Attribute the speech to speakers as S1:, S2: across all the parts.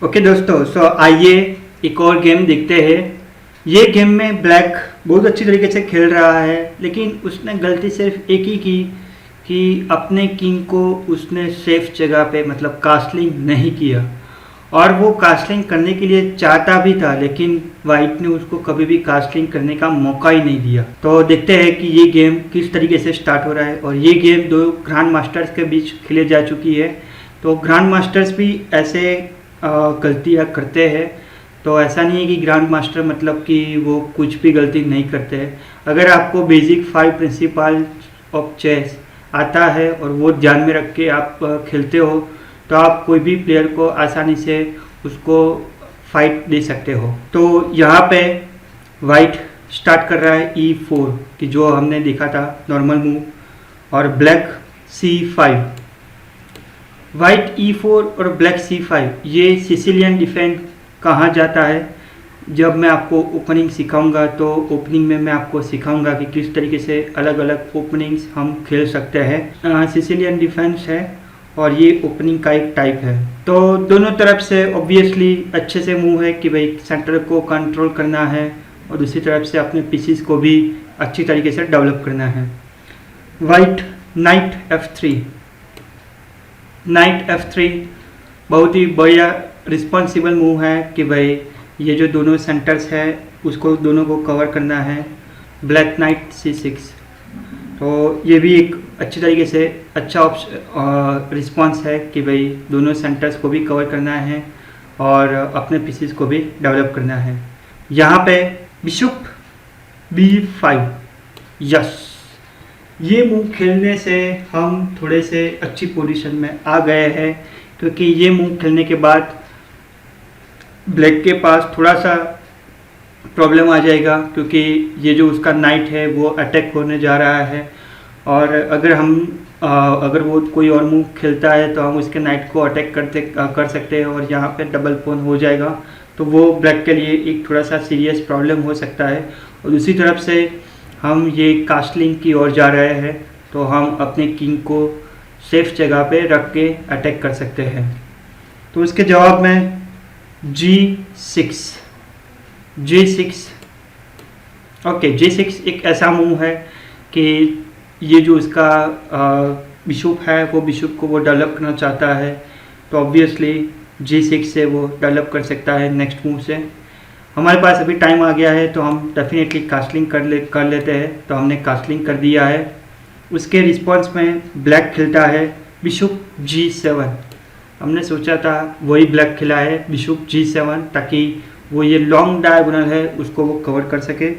S1: Okay दोस्तों, सो आइए एक और गेम देखते हैं। ये गेम में ब्लैक बहुत अच्छी तरीके से खेल रहा है, लेकिन उसने गलती सिर्फ एक ही की कि अपने किंग को उसने सेफ जगह पे मतलब कास्टलिंग नहीं किया। और वो कास्टलिंग करने के लिए चाहता भी था, लेकिन वाइट ने उसको कभी भी कास्टलिंग करने का मौका ही नहीं दिया। तो देखते हैं कि ये गेम किस तरीके से स्टार्ट हो रहा है। और ये गेम दो ग्रैंड मास्टर्स के बीच खेले जा चुकी है। तो ग्रैंड मास्टर्स भी ऐसे गलतियाँ करते हैं। तो ऐसा नहीं है कि ग्रैंड मास्टर मतलब कि वो कुछ भी गलती नहीं करते हैं। अगर आपको बेसिक 5 प्रिंसिपल ऑफ चेस आता है और वो ध्यान में रख के आप खेलते हो, तो आप कोई भी प्लेयर को आसानी से उसको फाइट दे सकते हो। तो यहाँ पे वाइट स्टार्ट कर रहा है E4 कि जो हमने देखा था नॉर्मल मूव, और ब्लैक C5। वाइट E4 और ब्लैक C5, ये सिसिलियन डिफेंस कहाँ जाता है। जब मैं आपको ओपनिंग सिखाऊंगा तो ओपनिंग में मैं आपको सिखाऊंगा कि किस तरीके से अलग अलग ओपनिंग्स हम खेल सकते हैं। सिसिलियन डिफेंस है और ये ओपनिंग का एक टाइप है। तो दोनों तरफ से ऑब्वियसली अच्छे से मूव है कि भाई सेंटर को कंट्रोल करना है और दूसरी तरफ से अपने पीसीस को भी अच्छी तरीके से डेवलप करना है। White night F3, night F3 बहुत ही बढ़िया रिस्पॉन्सिबल मूव है कि भाई ये जो दोनों सेंटर्स है उसको दोनों को कवर करना है। ब्लैक नाइट C6, तो ये भी एक अच्छी तरीके से अच्छा रिस्पॉन्स है कि भाई दोनों सेंटर्स को भी कवर करना है और अपने पीसेस को भी डेवलप करना है। यहाँ पे बिशप B5, यस, ये मूव खेलने से हम थोड़े से अच्छी पोजीशन में आ गए हैं, क्योंकि ये मूव खेलने के बाद ब्लैक के पास थोड़ा सा प्रॉब्लम आ जाएगा, क्योंकि ये जो उसका नाइट है वो अटैक होने जा रहा है। और अगर वो कोई और मूव खेलता है तो हम उसके नाइट को अटैक कर सकते हैं और यहाँ पे डबल पोन हो जाएगा। तो वो ब्लैक के लिए एक थोड़ा सा सीरियस प्रॉब्लम हो सकता है। और दूसरी तरफ से हम ये कास्टलिंग की ओर जा रहे हैं, तो हम अपने किंग को सेफ जगह पे रख के अटैक कर सकते हैं। तो उसके जवाब में G6, ओके, G6 एक ऐसा मूव है कि ये जो उसका बिशप है वो बिशप को वो डेवलप करना चाहता है, तो ऑब्वियसली G6 से वो डेवलप कर सकता है नेक्स्ट मूव से। हमारे पास अभी टाइम आ गया है तो हम डेफिनेटली कास्टलिंग कर लेते हैं। तो हमने कास्टलिंग कर दिया है। उसके रिस्पॉन्स में ब्लैक खेलता है बिशप G7। हमने सोचा था वही ब्लैक खिला है बिशप G7, ताकि वो ये लॉन्ग डायगोनल है उसको वो कवर कर सके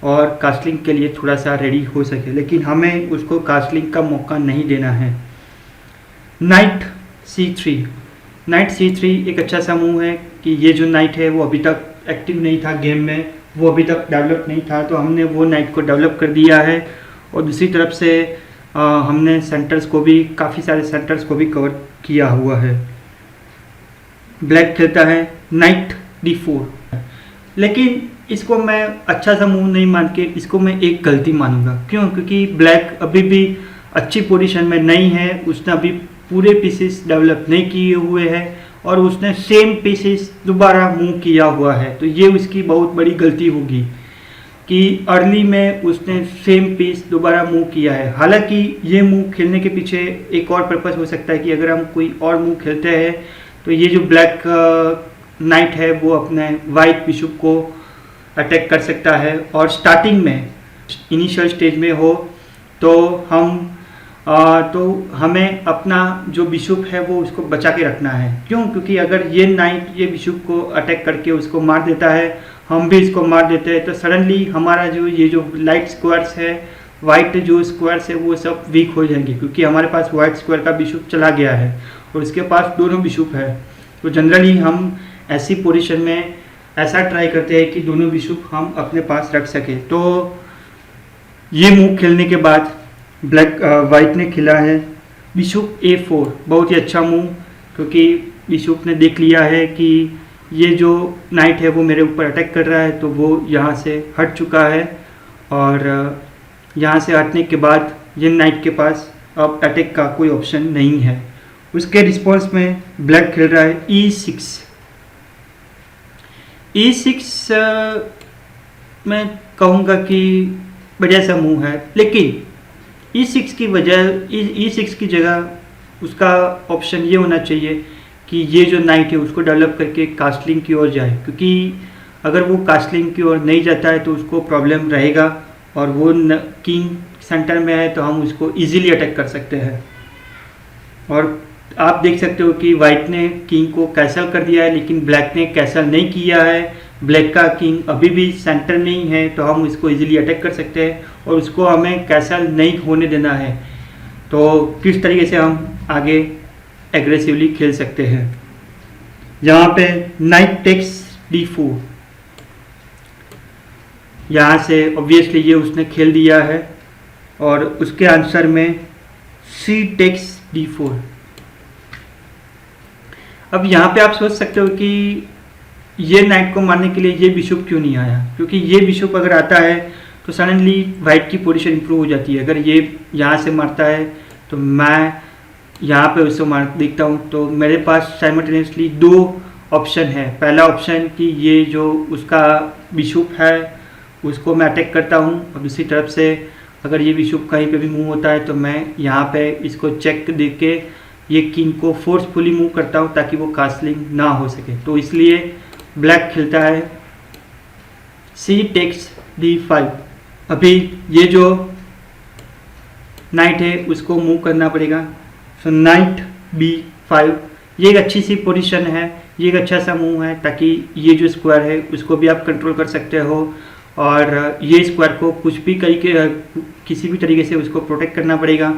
S1: और कास्टलिंग के लिए थोड़ा सा रेडी हो सके, लेकिन हमें उसको कास्टलिंग का मौका नहीं देना है। नाइट C3, नाइट C3 एक अच्छा सा मूव है कि ये जो नाइट है वो अभी तक एक्टिव नहीं था गेम में, वो अभी तक डेवलप नहीं था, तो हमने वो नाइट को डेवलप कर दिया है। और दूसरी तरफ से हमने सेंटर्स को भी, काफ़ी सारे सेंटर्स को भी कवर किया हुआ है। ब्लैक खेलता है नाइट D4, लेकिन इसको मैं अच्छा सा मूव नहीं मान के इसको मैं एक गलती मानूंगा। क्यों? क्योंकि ब्लैक अभी भी अच्छी पोजीशन में नहीं है, उसने अभी पूरे पीसेस डेवलप नहीं किए हुए हैं और उसने सेम पीसेस दोबारा मूव किया हुआ है। तो ये उसकी बहुत बड़ी गलती होगी कि अर्ली में उसने सेम पीस दोबारा मूव किया है। हालांकि ये मूव खेलने के पीछे एक और पर्पस हो सकता है कि अगर हम कोई और मूव खेलते हैं तो ये जो ब्लैक नाइट है वो अपने वाइट बिशप को अटैक कर सकता है। और स्टार्टिंग में इनिशियल स्टेज में हो तो हमें अपना जो बिशप है वो उसको बचा के रखना है। क्यों? क्योंकि अगर ये नाइट ये बिशप को अटैक करके उसको मार देता है, हम भी इसको मार देते हैं, तो सडनली हमारा जो ये जो लाइट स्क्वायर्स है, वाइट जो स्क्वायर्स है वो सब वीक हो जाएंगे, क्योंकि हमारे पास वाइट स्क्वायर का बिशप चला गया है और उसके पास दोनों बिशप है। तो जनरली हम ऐसी पोजीशन में ऐसा ट्राई करते हैं कि दोनों बिशप हम अपने पास रख सके। तो ये मूव खेलने के बाद वाइट ने खेला है बिशप A4, बहुत ही अच्छा मूव, क्योंकि बिशप ने देख लिया है कि ये जो नाइट है वो मेरे ऊपर अटैक कर रहा है, तो वो यहाँ से हट चुका है। और यहाँ से हटने के बाद ये नाइट के पास अब अटैक का कोई ऑप्शन नहीं है। उसके रिस्पॉन्स में ब्लैक खेल रहा है E6, E6 मैं कहूँगा कि बढ़िया सा मूव है, लेकिन E6 की E6 की जगह उसका ऑप्शन ये होना चाहिए कि ये जो नाइट है उसको डेवलप करके कास्टलिंग की ओर जाए, क्योंकि अगर वो कास्टलिंग की ओर नहीं जाता है तो उसको प्रॉब्लम रहेगा, और वो किंग सेंटर में है तो हम उसको इजीली अटैक कर सकते हैं। और आप देख सकते हो कि वाइट ने किंग को कैसल कर दिया है, लेकिन ब्लैक ने कैसल नहीं किया है। ब्लैक का किंग अभी भी सेंटर में ही है, तो हम इसको इजीली अटैक कर सकते हैं और उसको हमें कैसल नहीं होने देना है। तो किस तरीके से हम आगे एग्रेसिवली खेल सकते हैं, यहाँ पे नाइट टेक्स D4, यहाँ से ऑब्वियसली ये उसने खेल दिया है, और उसके आंसर में C टेक्स D4। अब यहाँ पे आप सोच सकते हो कि ये नाइट को मारने के लिए ये बिशप क्यों नहीं आया, क्योंकि ये बिशप अगर आता है तो सडनली वाइट की पोजीशन इंप्रूव हो जाती है। अगर ये यहाँ से मारता है तो मैं यहाँ पे उसको मार देखता हूँ, तो मेरे पास साइमल्टेनियसली दो ऑप्शन है। पहला ऑप्शन कि ये जो उसका बिशप है उसको मैं अटैक करता हूँ, और दूसरी तरफ से अगर ये बिशप कहीं पे भी मूव होता है तो मैं यहाँ पे इसको चेक दे के ये किंग को फोर्सफुली मूव करता हूँ ताकि वो कास्टलिंग ना हो सके। तो इसलिए ब्लैक खेलता है C टेक्स D5। अभी ये जो नाइट है उसको मूव करना पड़ेगा, सो नाइट B5। ये एक अच्छी सी पोजीशन है, ये एक अच्छा सा मूव है, ताकि ये जो स्क्वायर है उसको भी आप कंट्रोल कर सकते हो, और ये स्क्वायर को कुछ भी किसी भी तरीके से उसको प्रोटेक्ट करना पड़ेगा।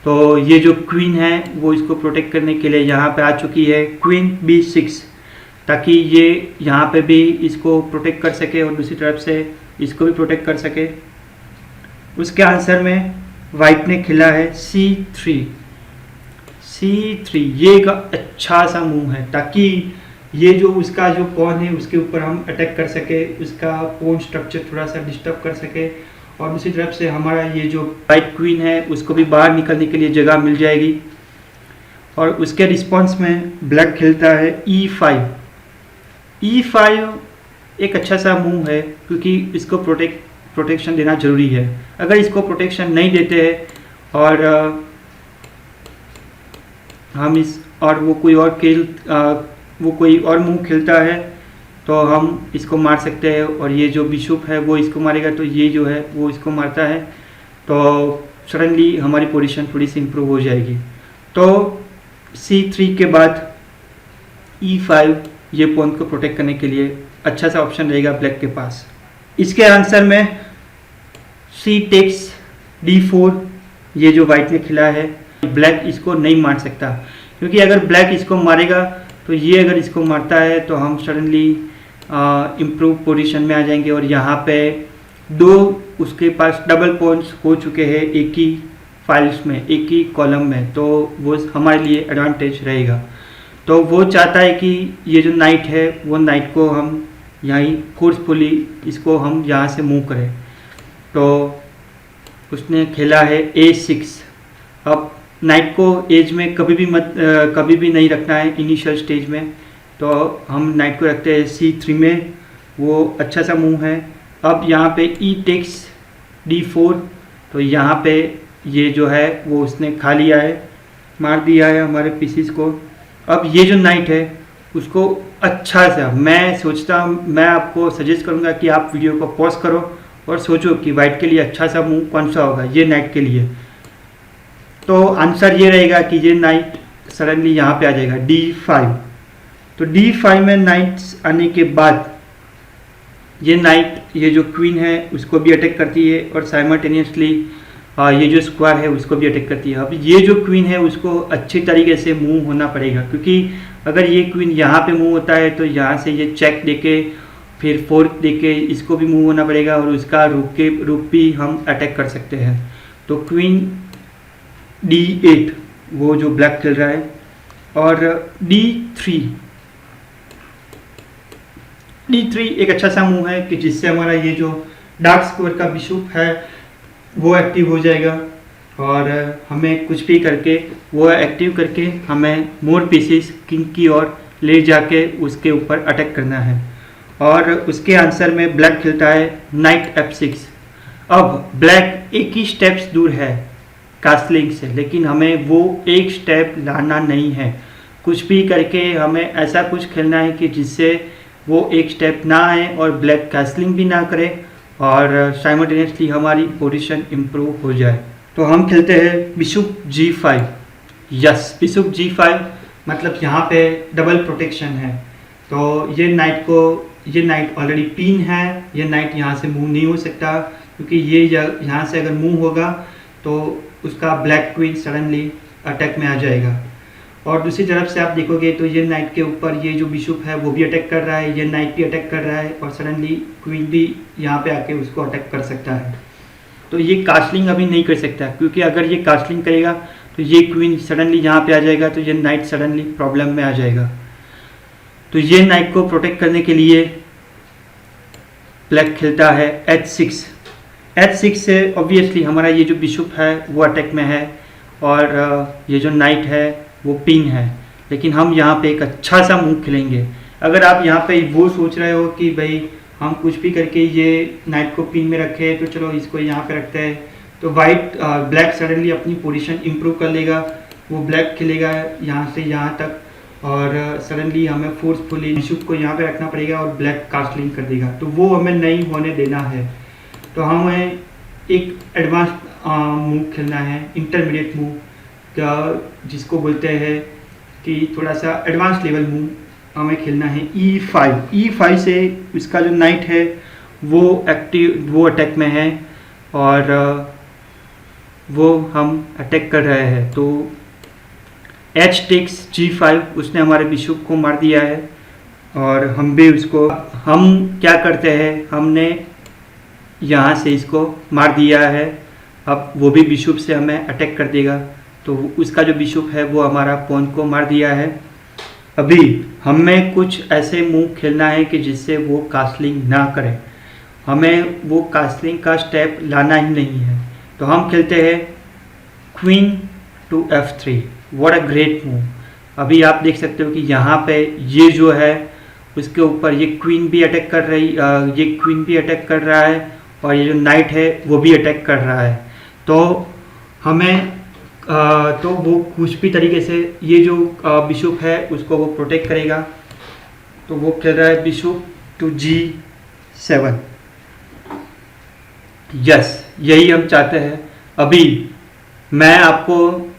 S1: तो ये जो क्वीन है वो इसको प्रोटेक्ट करने के लिए यहाँ पे आ चुकी है क्वीन B6, ताकि ये यहाँ पे भी इसको प्रोटेक्ट कर सके और दूसरी तरफ से इसको भी प्रोटेक्ट कर सके। उसके आंसर में वाइट ने खेला है C3। ये एक अच्छा सा मूव है, ताकि ये जो उसका जो पॉन है उसके ऊपर हम अटैक कर सके, उसका पॉन स्ट्रक्चर थोड़ा सा डिस्टर्ब कर सके, और दूसरी तरफ से हमारा ये जो वाइट क्वीन है उसको भी बाहर निकलने के लिए जगह मिल जाएगी। और उसके रिस्पॉन्स में ब्लैक खेलता है E5। एक अच्छा सा मूव है, क्योंकि इसको प्रोटेक्शन देना जरूरी है। अगर इसको प्रोटेक्शन नहीं देते हैं और हम वो कोई और मूव खेलता है तो हम इसको मार सकते हैं, और ये जो बिशप है वो इसको मारेगा, तो ये जो है वो इसको मारता है, तो सडनली हमारी पोजीशन थोड़ी सी इम्प्रूव हो जाएगी। तो C3 के बाद E5 ये पॉइंट को प्रोटेक्ट करने के लिए अच्छा सा ऑप्शन रहेगा ब्लैक के पास। इसके आंसर में C टेक्स D4 ये जो वाइट ने खिला है, ब्लैक इसको नहीं मार सकता, क्योंकि अगर ब्लैक इसको मारेगा तो ये अगर इसको मारता है तो हम सडनली इम्प्रूव पोजीशन में आ जाएंगे, और यहाँ पे दो उसके पास डबल पॉइंट्स हो चुके हैं एक ही फाइल्स में, एक ही कॉलम में, तो वो हमारे लिए एडवांटेज रहेगा। तो वो चाहता है कि ये जो नाइट है वो नाइट को हम यहीं फोर्सफुली इसको हम यहाँ से मूव करें। तो उसने खेला है A6। अब नाइट को एज में कभी भी नहीं रखना है इनिशियल स्टेज में, तो हम नाइट को रखते हैं C3 में, वो अच्छा सा मूव है। अब यहाँ पे E टेक्स D4, तो यहाँ पे ये जो है वो उसने खा लिया है, मार दिया है हमारे पीसीस को। अब ये जो नाइट है उसको अच्छा सा मैं आपको सजेस्ट करूँगा कि आप वीडियो को पॉज करो और सोचो कि वाइट के लिए अच्छा सा मूव कौन सा होगा ये नाइट के लिए। तो आंसर ये रहेगा कि ये नाइट सडनली यहाँ पे आ जाएगा D5। तो D5 में नाइट आने के बाद ये नाइट ये जो क्वीन है उसको भी अटैक करती है, और साइमल्टेनियसली ये जो स्क्वायर है उसको भी अटैक करती है। अब ये जो क्वीन है उसको अच्छी तरीके से मूव होना पड़ेगा, क्योंकि अगर ये क्वीन यहाँ पे मूव होता है तो यहाँ से ये चेक देके फिर फोर्क देके इसको भी मूव होना पड़ेगा, और उसका रुक भी हम अटैक कर सकते हैं। तो क्वीन D8 वो जो ब्लैक खेल रहा है, और D3 एक अच्छा सा मूव है कि जिससे हमारा ये जो डार्क स्क्वायर का बिशप है वो एक्टिव हो जाएगा, और हमें कुछ भी करके वो एक्टिव करके हमें मोर पीसेस किंग की ओर ले जाके उसके ऊपर अटैक करना है। और उसके आंसर में ब्लैक खेलता है नाइट F6। अब ब्लैक एक ही स्टेप्स दूर है कास्लिंग से, लेकिन हमें वो एक स्टेप लाना नहीं है। कुछ भी करके हमें ऐसा कुछ खेलना है कि जिससे वो एक स्टेप ना आए और ब्लैक कास्लिंग भी ना करे और साइमल्टेनियसली हमारी पोजीशन इम्प्रूव हो जाए। तो हम खेलते हैं bishop G5। Yes, bishop G5 मतलब यहाँ पे डबल प्रोटेक्शन है। तो ये नाइट ऑलरेडी पिन है, ये नाइट यहाँ से मूव नहीं हो सकता, क्योंकि ये यहाँ से अगर मूव होगा तो उसका ब्लैक क्वीन सडनली अटैक में आ जाएगा। और दूसरी तरफ से आप देखोगे तो ये नाइट के ऊपर ये जो बिशप है वो भी अटैक कर रहा है, ये नाइट भी अटैक कर रहा है और सडनली क्वीन भी यहाँ पे आके उसको अटैक कर सकता है। तो ये कास्लिंग अभी नहीं कर सकता, क्योंकि अगर ये कास्लिंग करेगा तो ये क्वीन सडनली यहाँ पे आ जाएगा, तो ये नाइट सडनली प्रॉब्लम में आ जाएगा। तो ये नाइट को प्रोटेक्ट करने के लिए ब्लैक खेलता है H6। H6 से ऑब्वियसली हमारा ये जो बिशप है वो अटैक में है और ये जो नाइट है वो पिन है, लेकिन हम यहाँ पे एक अच्छा सा मूव खेलेंगे। अगर आप यहाँ पे वो सोच रहे हो कि भाई हम कुछ भी करके ये नाइट को पिन में रखें, तो चलो इसको यहाँ पे रखते हैं, तो ब्लैक सडनली अपनी पोजीशन इंप्रूव कर लेगा। वो ब्लैक खेलेगा यहाँ से यहाँ तक और सडनली हमें फोर्सफुली बिशप को यहाँ पे रखना पड़ेगा और ब्लैक कास्लिंग कर देगा, तो वो हमें नहीं होने देना है। तो हमें एक एडवांस मूव खेलना है, इंटरमीडिएट मूव, जिसको बोलते हैं कि थोड़ा सा एडवांस लेवल मूव हमें खेलना है E5। E5 से इसका जो नाइट है वो अटैक में है और वो हम अटैक कर रहे हैं। तो H takes G5, उसने हमारे बिशप को मार दिया है और हम क्या करते हैं, हमने यहाँ से इसको मार दिया है। अब वो भी बिशप से हमें अटैक कर देगा, तो उसका जो बिशप है वो हमारा पॉन को मार दिया है। अभी हमें कुछ ऐसे मूव खेलना है कि जिससे वो कास्लिंग ना करे, हमें वो कास्लिंग का स्टेप लाना ही नहीं है। तो हम खेलते हैं queen to F3। What a great move. अभी आप देख सकते हो कि यहाँ पे ये जो है उसके ऊपर ये क्वीन भी अटैक कर रहा है और ये जो नाइट है वो भी अटैक कर रहा है। तो हमें तो वो कुछ भी तरीके से ये जो बिशप है उसको वो प्रोटेक्ट करेगा। तो वो खेल रहा है बिशप टू G7। यस, यही हम चाहते हैं। अभी मैं आपको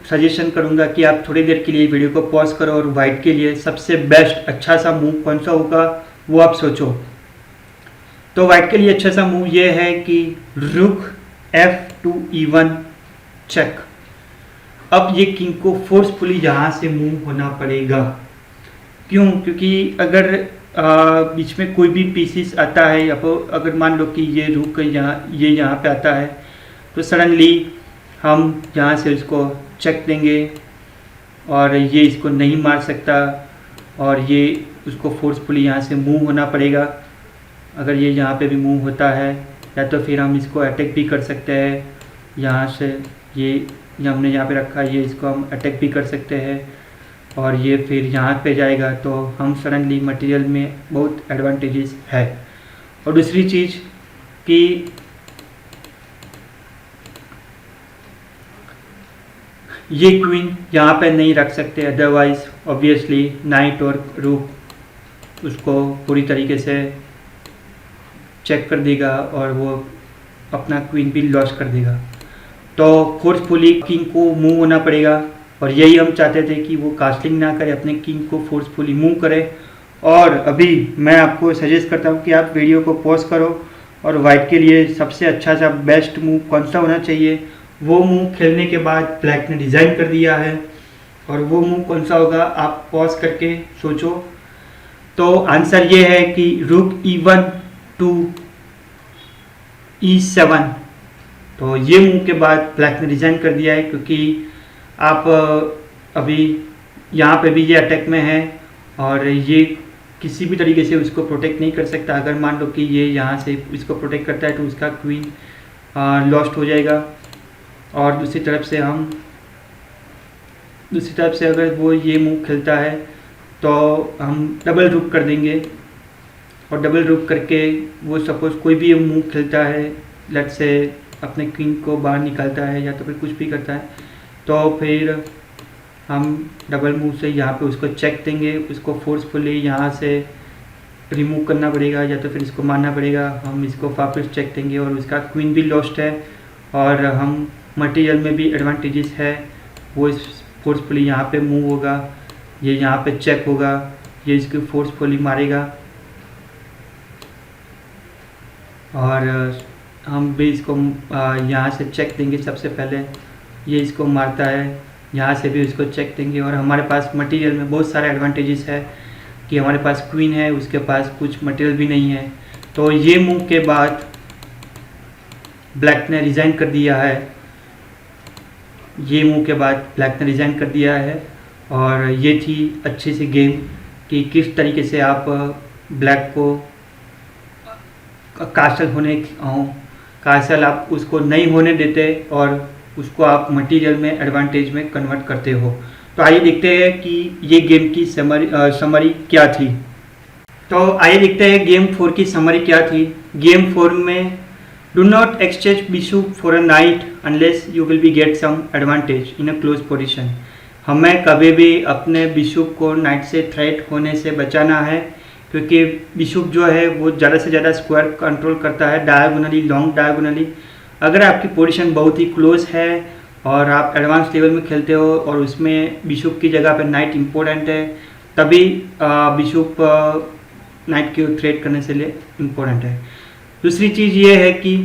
S1: सजेशन करूंगा कि आप थोड़ी देर के लिए वीडियो को पॉज करो और वाइट के लिए सबसे बेस्ट अच्छा सा मूव कौन सा होगा वो आप सोचो। तो वाइट के लिए अच्छा सा मूव ये है कि रुक F2 E1 चेक। अब ये किंग को फोर्सफुली यहाँ से मूव होना पड़ेगा। क्यों? क्योंकि अगर बीच में कोई भी पीसीस आता है या फिर अगर मान लो कि ये रुक यहाँ पे आता है, तो सडनली हम यहाँ से इसको चेक देंगे और ये इसको नहीं मार सकता और ये उसको फोर्सफुली यहाँ से मूव होना पड़ेगा। अगर ये यहाँ पे भी मूव होता है, या तो फिर हम इसको अटैक भी कर सकते हैं यहाँ से। ये हमने यहाँ पे रखा, ये इसको हम अटैक भी कर सकते हैं और ये फिर यहाँ पे जाएगा, तो हम सडनली मटेरियल में बहुत एडवांटेजेस है। और दूसरी चीज़ कि ये क्वीन यहाँ पे नहीं रख सकते, अदरवाइज ऑब्वियसली नाइट और रूक उसको पूरी तरीके से चेक कर देगा और वो अपना क्वीन भी लॉस कर देगा। तो फोर्सफुली किंग को मूव होना पड़ेगा और यही हम चाहते थे कि वो कास्टिंग ना करे, अपने किंग को फोर्सफुली मूव करे। और अभी मैं आपको सजेस्ट करता हूँ कि आप वीडियो को पॉज करो और वाइट के लिए सबसे अच्छा सा बेस्ट मूव कौन सा होना चाहिए वो मूव खेलने के बाद ब्लैक ने डिज़ाइन कर दिया है, और वो मूव कौन सा होगा आप पॉज करके सोचो। तो आंसर ये है कि रुक E1 टू E7। तो ये मूव के बाद ब्लैक ने डिज़ाइन कर दिया है, क्योंकि आप अभी यहाँ पे भी ये अटैक में है और ये किसी भी तरीके से उसको प्रोटेक्ट नहीं कर सकता। अगर मान लो कि ये यहाँ से इसको प्रोटेक्ट करता है तो उसका क्वीन लॉस्ट हो जाएगा। और दूसरी तरफ से अगर वो ये मूव खेलता है तो हम डबल रुक कर देंगे और डबल रूक करके वो सपोज़ कोई भी मूव खेलता है, लेट्स से अपने क्वीन को बाहर निकालता है या तो फिर कुछ भी करता है, तो फिर हम डबल मूव से यहाँ पे उसको चेक देंगे, उसको फोर्सफुली यहाँ से रिमूव करना पड़ेगा या तो फिर इसको मारना पड़ेगा। हम इसको वापस चेक देंगे और उसका क्वीन भी लॉस्ट है और हम मटेरियल में भी एडवांटेजेस है, वो इस फोर्सफुली यहाँ पे मूव होगा, ये यहाँ पे चेक होगा, ये इसको फोर्सफुली मारेगा और हम भी इसको यहाँ से चेक देंगे। सबसे पहले ये इसको मारता है, यहाँ से भी इसको चेक देंगे और हमारे पास मटेरियल में बहुत सारे एडवांटेजेस है कि हमारे पास क्वीन है, उसके पास कुछ मटेरियल भी नहीं है। तो ये मूव के बाद ब्लैक ने रिज़ाइन कर दिया है, ये मूव के बाद ब्लैक ने रिज़ाइन कर दिया है और ये थी अच्छी सी गेम कि किस तरीके से आप ब्लैक को कासल आप उसको नहीं होने देते और उसको आप मटेरियल में एडवांटेज में कन्वर्ट करते हो। तो आइए देखते हैं कि ये गेम की समरी क्या थी। तो आइए देखते हैं गेम 4 की समरी क्या थी। गेम 4 में do not exchange bishop for a knight unless you will be get some advantage in a close position. हमें कभी भी अपने बिशप को नाइट से थ्रेट होने से बचाना है, क्योंकि बिशप जो है वो ज़्यादा से ज़्यादा स्क्वायर कंट्रोल करता है, डायगोनली, लॉन्ग डायगोनली। अगर आपकी पोजीशन बहुत ही क्लोज है और आप एडवांस लेवल में खेलते हो और उसमें बिशप की जगह पे नाइट इम्पोर्टेंट है, तभी बिशप नाइट की थ्रेट करने से लिए इम्पोर्टेंट है। दूसरी चीज़ ये है कि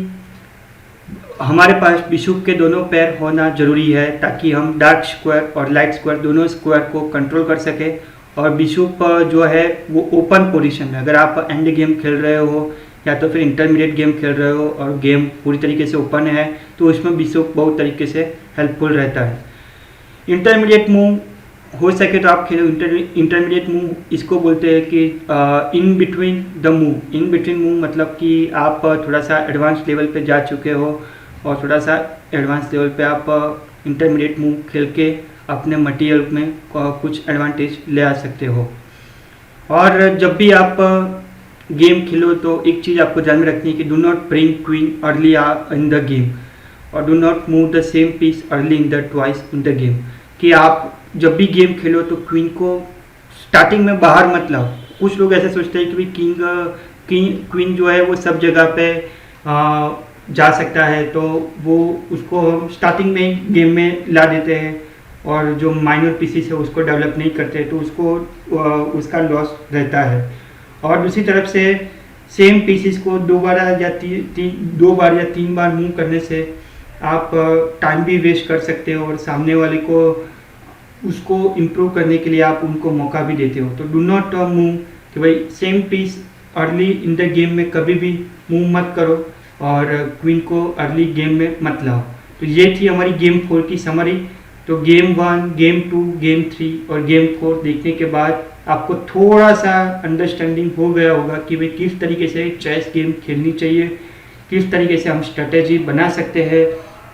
S1: हमारे पास बिशप के दोनों पैर होना ज़रूरी है ताकि हम डार्क स्क्वायर और लाइट स्क्वायर दोनों स्क्वायर को कंट्रोल कर सके। और बिशप जो है वो ओपन पोजीशन में, अगर आप एंड गेम खेल रहे हो या तो फिर इंटरमीडिएट गेम खेल रहे हो और गेम पूरी तरीके से ओपन है, तो उसमें बिशप बहुत तरीके से हेल्पफुल रहता है। इंटरमीडिएट मूव हो सके तो आप खेलो। इंटरमीडिएट मूव इसको बोलते हैं कि in between the move. In between move मतलब कि आप थोड़ा सा एडवांस लेवल पे जा चुके हो और थोड़ा सा एडवांस लेवल पे आप इंटरमीडिएट मूव खेल के अपने मटेरियल में कुछ एडवांटेज ले आ सकते हो। और जब भी आप गेम खेलो तो एक चीज़ आपको ध्यान में रखनी है कि do not bring queen early in the game और do not move the same piece early in the twice in the game. कि आप जब भी गेम खेलो तो क्वीन को स्टार्टिंग में बाहर मत लाओ। कुछ लोग ऐसे सोचते हैं कि क्वीन जो है वो सब जगह पे जा सकता है, तो वो उसको हम स्टार्टिंग में गेम में ला देते हैं और जो माइनर पीसीस है उसको डेवलप नहीं करते, तो उसको उसका लॉस रहता है। और दूसरी तरफ से सेम पीसीस को दो बार या तीन बार मूव करने से आप टाइम भी वेस्ट कर सकते हो और सामने वाले को उसको इम्प्रूव करने के लिए आप उनको मौका भी देते हो। तो डू नॉट मूव कि भाई same piece early in the game में कभी भी मूव मत करो और क्वीन को अर्ली गेम में मत लाओ। तो ये थी हमारी गेम 4 की समरी। तो गेम 1, गेम 2, गेम 3 और गेम 4 देखने के बाद आपको थोड़ा सा अंडरस्टैंडिंग हो गया होगा कि भाई किस तरीके से चेस गेम खेलनी चाहिए, किस तरीके से हम स्ट्रेटेजी बना सकते हैं,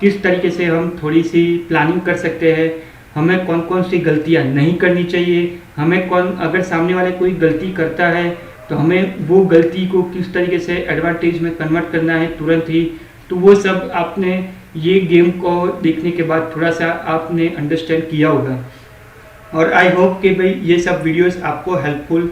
S1: किस तरीके से हम थोड़ी सी प्लानिंग कर सकते हैं, हमें कौन कौन सी गलतियां नहीं करनी चाहिए, हमें अगर सामने वाले कोई गलती करता है तो हमें वो गलती को किस तरीके से एडवांटेज में कन्वर्ट करना है तुरंत ही। तो वो सब आपने ये गेम को देखने के बाद थोड़ा सा आपने अंडरस्टैंड किया होगा और आई होप कि भाई ये सब वीडियोस आपको हेल्पफुल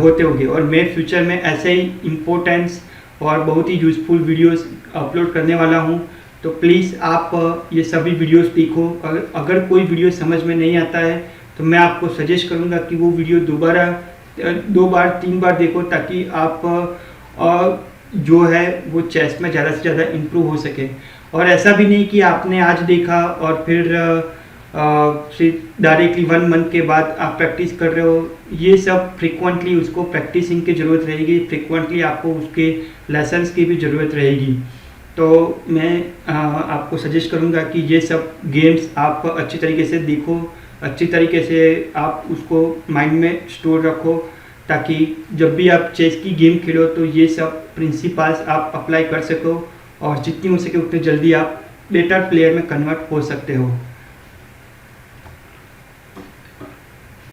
S1: होते होंगे और मैं फ्यूचर में ऐसे ही इम्पोर्टेंस और बहुत ही यूज़फुल वीडियोस अपलोड करने वाला हूँ। तो प्लीज़ आप ये सभी वीडियोस देखो। अगर कोई वीडियो समझ में नहीं आता है तो मैं आपको सजेस्ट करूँगा कि वो वीडियो दो बार 3 बार देखो ताकि आप जो है वो चेस में ज़्यादा से ज़्यादा इम्प्रूव हो सके। और ऐसा भी नहीं कि आपने आज देखा और फिर डायरेक्टली 1 मंथ के बाद आप प्रैक्टिस कर रहे हो। ये सब फ्रिक्वेंटली उसको प्रैक्टिसिंग की ज़रूरत रहेगी, फ्रिक्वेंटली आपको उसके लेसन्स की भी ज़रूरत रहेगी। तो मैं आपको सजेस्ट करूँगा कि ये सब गेम्स आप अच्छी तरीके से देखो, अच्छी तरीके से आप उसको माइंड में स्टोर रखो ताकि जब भी आप चेस की गेम खेलो तो ये सब प्रिंसिपल्स आप अप्लाई कर सको और जितनी हो सके उतनी जल्दी आप बेटर प्लेयर में कन्वर्ट हो सकते हो।